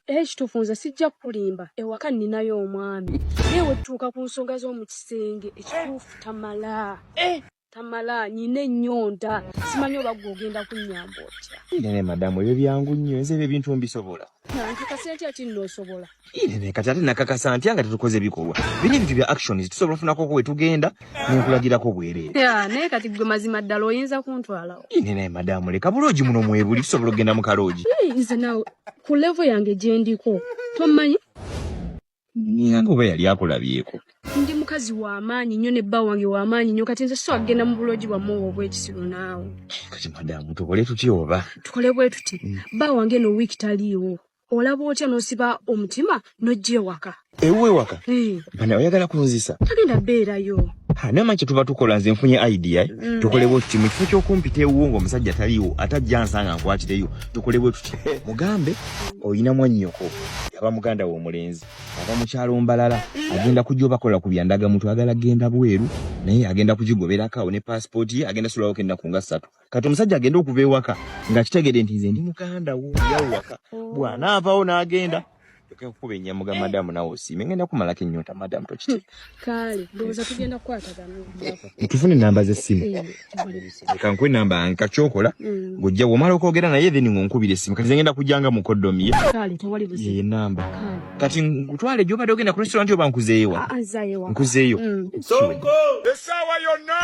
Ekitufunza sijja kulimba ewaka ninayo omwami newe tuuka ku nsonga z'omu kisenge ekituufu tamala tamala nyine ennyonta simanyi oba gw'ogenda kunnyamba otya. Nene madamu ebyo byangu nnyo nze ebyo ebintu mbisobola. Nankakasa ntya ati n'osobola? Nene kati ate nakakasa ntya nga tetukoze ebikolwa bino ebintu bya actions tusobola ofunako ko wetugenda nenkulagirako bwereere. Naye kati gwe mazima ddala oyinza kuntwalawo. Nene madamu leka buloogi muno mwebuli tusobola okugenda mu kaloogi. Nze nawe ku level yange gye ndiko tomanyi ninga oba yali akulabyeko. Ndi mukazi w'amaanyi nnyo ne bba wange w'amaanyi nnyo kati nze so agenda mu buloogi bwammwe obw'ekisiru naawe. Kati madamu tukole tutya oba? Tukole bwe tuti bba wange no wiiki taliiwo olaba otya n'osiba omutima n'ojja ewaka. Ewe waka? Bana oyagala kunzisa? Tagenda beerayo. Namanyi tuba tukola nze nfunye idea tukole bwe tuti mu kifo ky'okumpita ewuwo ng'omusajja taliiwo atajja nsanga nkwatireyo tukole bwe tuti mugambe oyina mwannyoko yaba muganda we omulenzi aba mukyalo mbalala agenda kujja obakola ku byandagamuntu agala genda bweru naye agenda kugigoberako awo ne passport ye agenda sulawoko ennaku nga 3 kati omusajja agenda okuva ewaka nga kitegede nti nze ndi muganda wo yawaka bw'anaavaawo n'agenda kuba enyamuga madamu nawe osiime ngenda kumalako ennyonta madamu tokiti. Kale ndowooza tugenda kukwatagana. Tufune ennamba z'essimu. Leka nkuwe ennamba nkakyokola ng'ojja bw'omala okwogera naye then ng'onkubira essimu kati ngenda kujjanga mu kodomi ye. Kale tewali buzibu. Ye ennamba. Kati nkutwale gy'obadde ogenda ku restaurant oba nkuzeewa? Nzayewa. Nkuzeeyo. Sonko! Essaawa yonna!